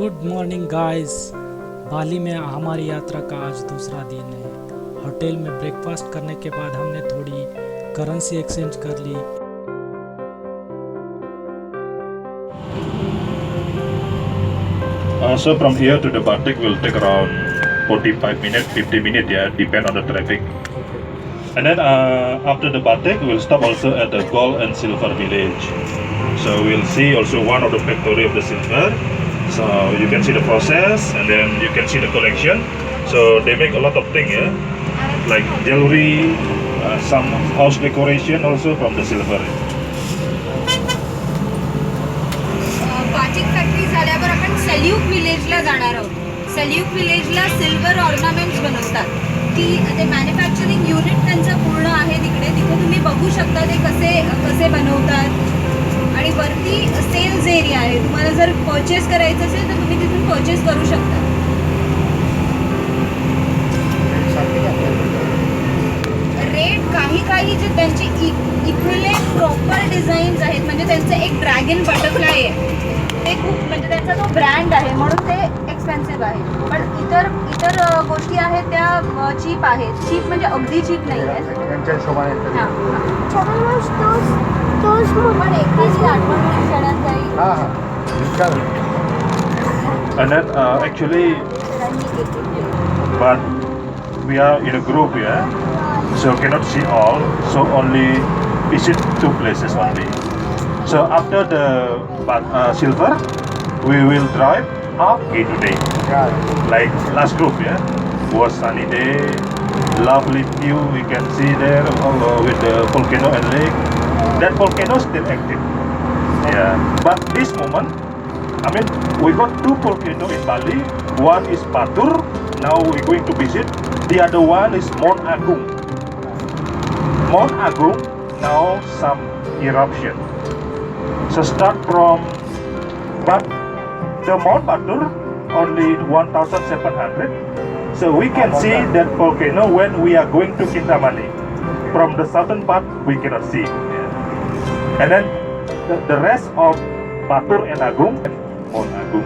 Good morning guys. बाली में हमारी यात्रा का आज दूसरा दिन है। होटल में ब्रेकफास्ट करने के बाद हमने थोड़ी करेंसी एक्सचेंज कर ली। So from here to the Batik will take around 45 minutes, 50 minutes, yeah, depend on the traffic. And then after the Batik, we'll stop also at the Gold and Silver Village. So we'll see also one of the factory of the silver. So you can see the process, and then you can see the collection. So they make a lot of things, yeah, like jewelry, some house decoration also from the silver. बाचिक factory झाल्यावर आपण सल्यूक विलेजला जाणार आहोत. सल्यूक विलेजला silver ornaments बनवतात. ते manufacturing unit त्यांचं पूर्ण आहे तिकडे. तिथे तुम्ही बघू शकता ते कसे बनवतात. आणि वरती सेल्स एरिया आहे. तुम्हाला जर परचेस करायचं असेल तर तुम्ही तिथून परचेस करू शकता. रेट काही जे त्यांचे इक्विलेंट प्रॉपर डिझाईन्स आहेत, म्हणजे त्यांचं एक ड्रॅगन बटरफ्लाय आहे, ते खूप म्हणजे त्यांचा तो ब्रँड आहे म्हणून ते एक्सपेन्सिव्ह आहे. पण इतर गोष्टी आहेत त्या चीप आहेत. चीप म्हणजे अगदी चीप नाही आहे. त्यांच्या हिशोबाने हां पण एखादी आठवण क्षणात जाईल. हां हां And then actually, but we are in a group here, so cannot see all. So only visit two places only. So after the silver, we will drive up today. Like last group, yeah, was sunny day, lovely view. We can see there with the volcano and lake. That volcano is still active. Yeah, but this moment, I mean, we got two volcanoes in Bali. One is Batur. Now we're going to visit. The other one is Mount Agung. Mount Agung now some eruption. So start from, but the Mount Batur only 1,700. So we can see that volcano when we are going to Kintamani. From the southern part we cannot see. And then the rest of Batur and Agung, Mount Agung.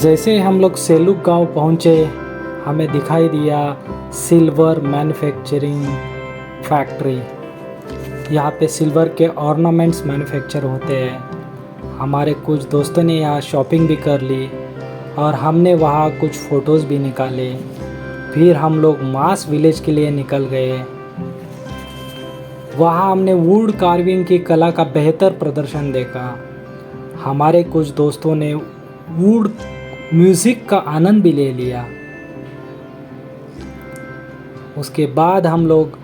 जैसे हम लोग सेलुक गांव पहुंचे, हमें दिखाई दिया silver manufacturing factory. यहाँ पे सिल्वर के ऑर्नामेंट्स मैन्युफैक्चर होते हैं। हमारे कुछ दोस्तों ने यहाँ शॉपिंग भी कर ली और हमने वहाँ कुछ फ़ोटोज़ भी निकाले। फिर हम लोग मास विलेज के लिए निकल गए। वहाँ हमने वुड कार्विंग की कला का बेहतर प्रदर्शन देखा। हमारे कुछ दोस्तों ने वुड म्यूज़िक का आनंद भी ले लिया। उसके बाद हम लोग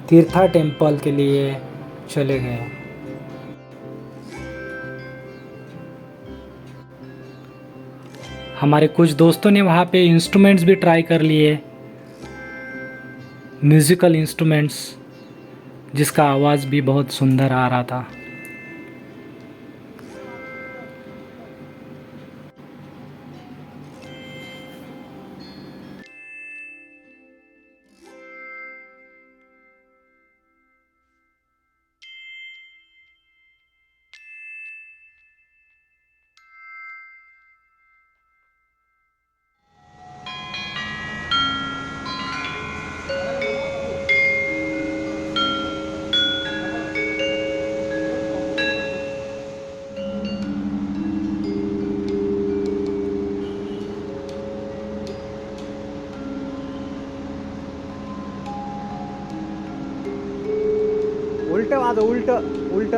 तीर्था टेम्पल के लिए चले गए। हमारे कुछ दोस्तों ने वहाँ पे इंस्ट्रूमेंट्स भी ट्राई कर लिए, म्यूज़िकल इंस्ट्रूमेंट्स, जिसका आवाज़ भी बहुत सुंदर आ रहा था। ಅದು ಉಲ್ಟ ಉಲ್ಟ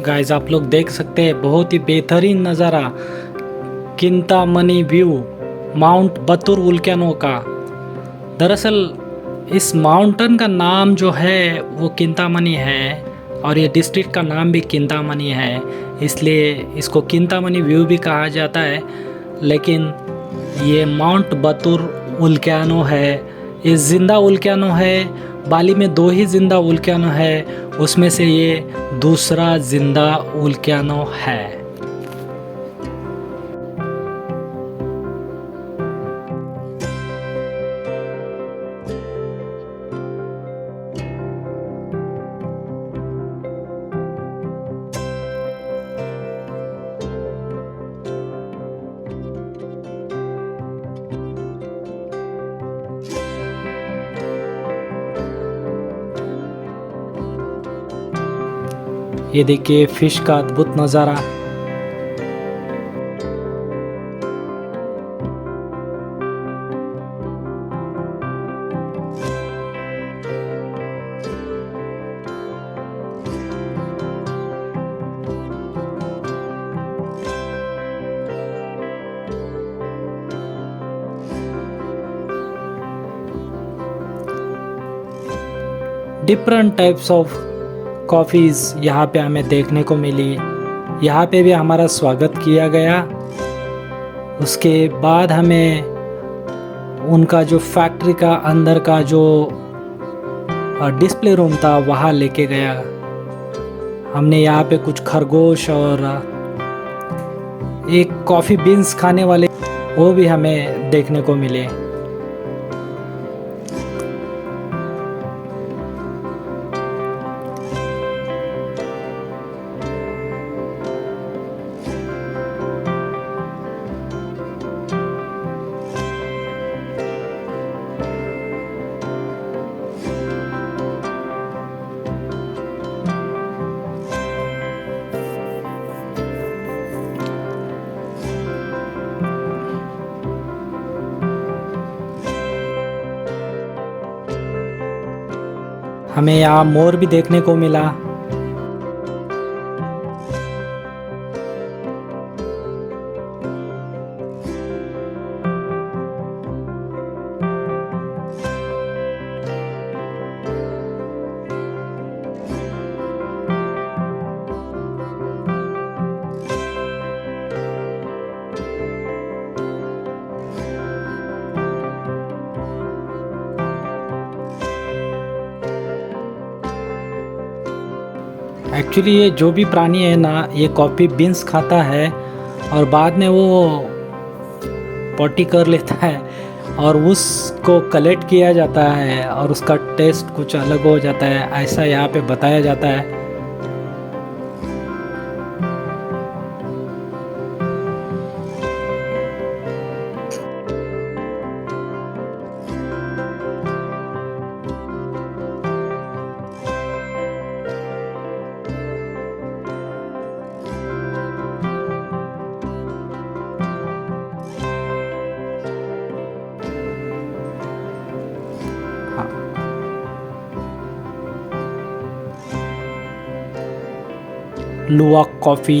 गाइस आप लोग देख सकते हैं बहुत ही बेहतरीन नज़ारा किंतामनी व्यू माउंट बतूर वोल्केनो का। दरअसल इस माउंटेन का नाम जो है वो किंतामनी है और ये डिस्ट्रिक्ट का नाम भी किंतामनी है, इसलिए इसको किंतामनी व्यू भी कहा जाता है। लेकिन ये माउंट बतूर वोल्केनो है, ये ज़िंदा वोल्केनो है। बाली में 2 ही ज़िंदा वोल्केनो है, उसमें से ये दूसरा ज़िंदा वोल्केनो है। ये देखिए फिश का अद्भुत नज़ारा। डिफरेंट टाइप्स ऑफ कॉफ़ीज़ यहाँ पे हमें देखने को मिली। यहाँ पे भी हमारा स्वागत किया गया। उसके बाद हमें उनका जो फैक्ट्री का अंदर का जो डिस्प्ले रूम था वहाँ लेके गया। हमने यहाँ पे कुछ खरगोश और एक कॉफ़ी बीन्स खाने वाले वो भी हमें देखने को मिले। हमें यहाँ मोर भी देखने को मिला। एक्चुअली ये जो भी प्राणी है ना, ये कॉफ़ी बीन्स खाता है और बाद में वो पॉटी कर लेता है और उसको कलेक्ट किया जाता है और उसका टेस्ट कुछ अलग हो जाता है, ऐसा यहाँ पे बताया जाता है। लुवाक कॉफ़ी,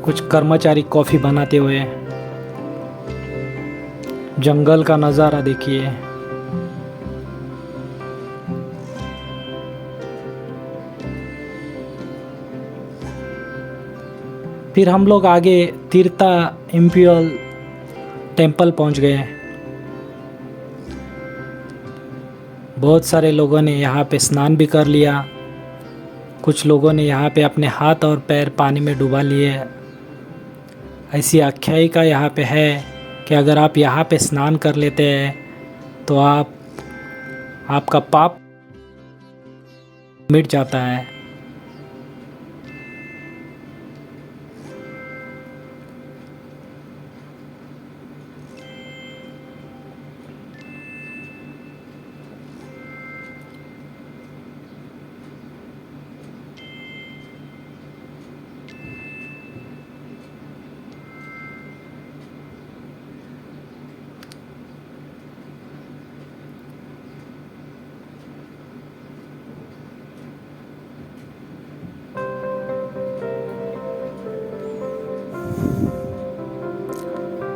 कुछ कर्मचारी कॉफ़ी बनाते हुए। जंगल का नज़ारा देखिए। फिर हम लोग आगे तीर्था इम्पियल टेम्पल पहुंच गए। बहुत सारे लोगों ने यहाँ पे स्नान भी कर लिया। कुछ लोगों ने यहाँ पे अपने हाथ और पैर पानी में डुबा लिए। ऐसी आख्यायिका यहाँ पे है कि अगर आप यहाँ पे स्नान कर लेते हैं तो आपका पाप मिट जाता है।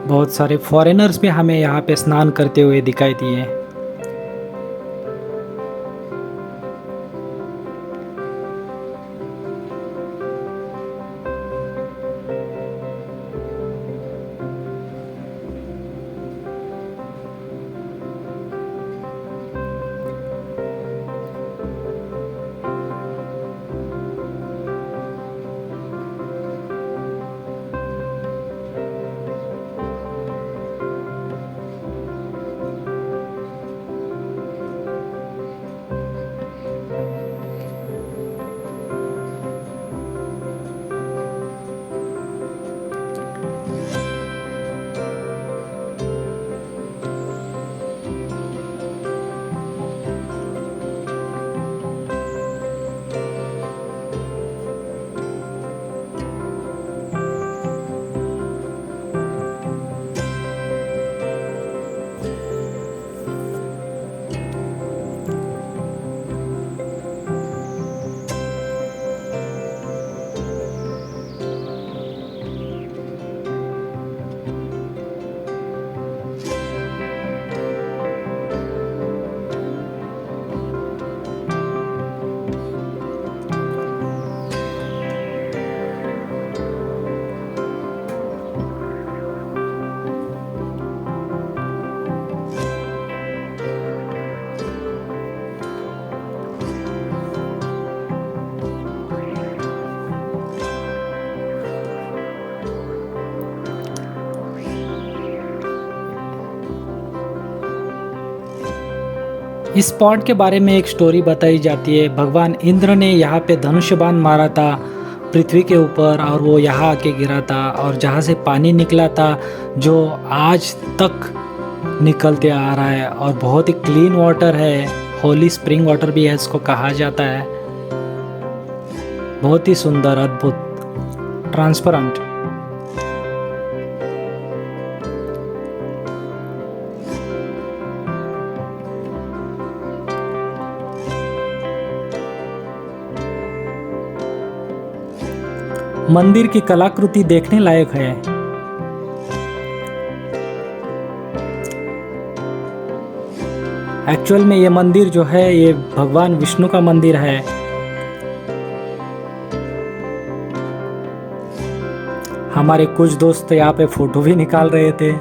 बहुत सारे फॉरेनर्स भी हमें यहाँ पे स्नान करते हुए दिखाई दिए। इस स्पॉट के बारे में एक स्टोरी बताई जाती है। भगवान इंद्र ने यहाँ पे धनुष बाण मारा था पृथ्वी के ऊपर और वो यहाँ आके गिरा था, और जहाँ से पानी निकला था जो आज तक निकलते आ रहा है, और बहुत ही क्लीन वाटर है, होली स्प्रिंग वाटर भी है इसको कहा जाता है। बहुत ही सुंदर, अद्भुत, ट्रांसपेरेंट। मंदिर की कलाकृति देखने लायक है। एक्चुअल में ये मंदिर जो है ये भगवान विष्णु का मंदिर है। हमारे कुछ दोस्त यहाँ पे फोटो भी निकाल रहे थे।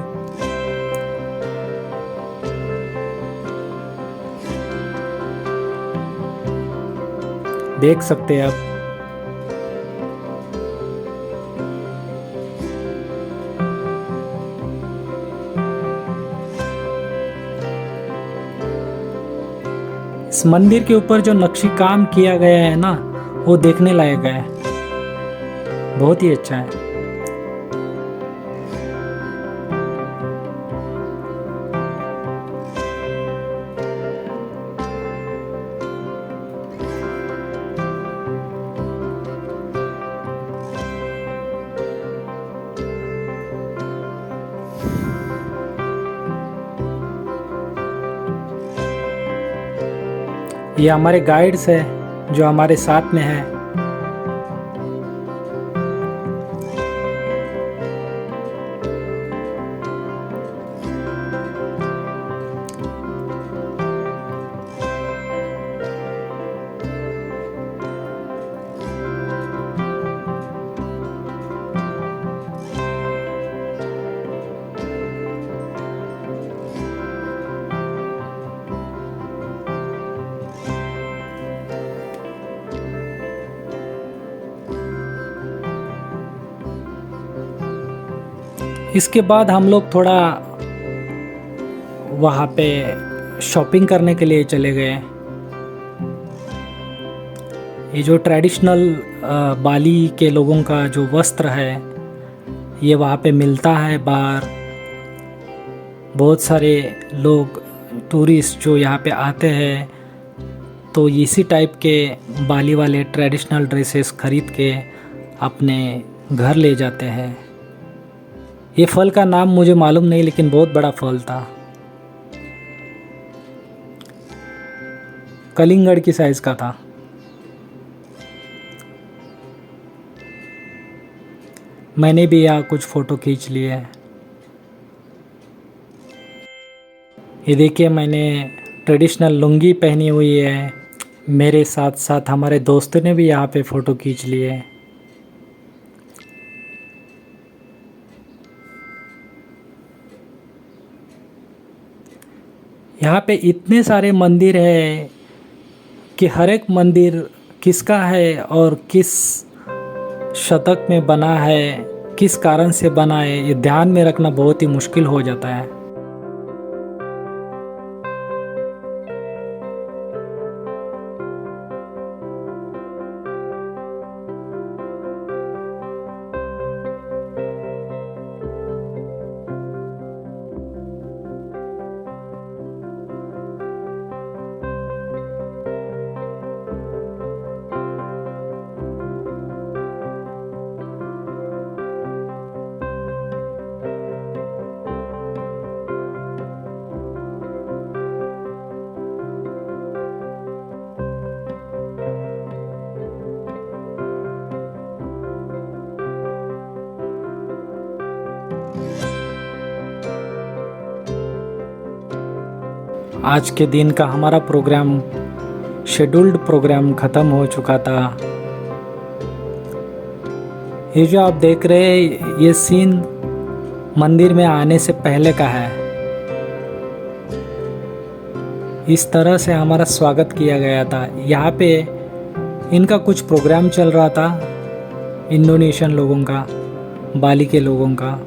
देख सकते हैं आप। इस मंदिर के ऊपर जो नक्शी काम किया गया है ना, वो देखने लायक है, बहुत ही अच्छा है। ये हमारे गाइड्स है जो हमारे साथ में है। इसके बाद हम लोग थोड़ा वहाँ पे शॉपिंग करने के लिए चले गए। ये जो ट्रेडिशनल बाली के लोगों का जो वस्त्र है ये वहाँ पे मिलता है बाहर। बहुत सारे लोग टूरिस्ट जो यहाँ पे आते हैं तो इसी टाइप के बाली वाले ट्रेडिशनल ड्रेसेस खरीद के अपने घर ले जाते हैं। ये फल का नाम मुझे मालूम नहीं, लेकिन बहुत बड़ा फल था, कलिंगड़ की साइज का था। मैंने भी यहाँ कुछ फ़ोटो खींच लिए हैं। ये देखिए मैंने ट्रेडिशनल लुंगी पहनी हुई है। मेरे साथ साथ हमारे दोस्तों ने भी यहाँ पे फ़ोटो खींच लिए हैं। यहाँ पे इतने सारे मंदिर है कि हर एक मंदिर किसका है और किस शतक में बना है, किस कारण से बना है, ये ध्यान में रखना बहुत ही मुश्किल हो जाता है। आज के दिन का हमारा प्रोग्राम, शेड्यूल्ड प्रोग्राम ख़त्म हो चुका था। ये जो आप देख रहे हैं ये सीन मंदिर में आने से पहले का है। इस तरह से हमारा स्वागत किया गया था। यहाँ पे इनका कुछ प्रोग्राम चल रहा था, इंडोनेशियन लोगों का, बाली के लोगों का।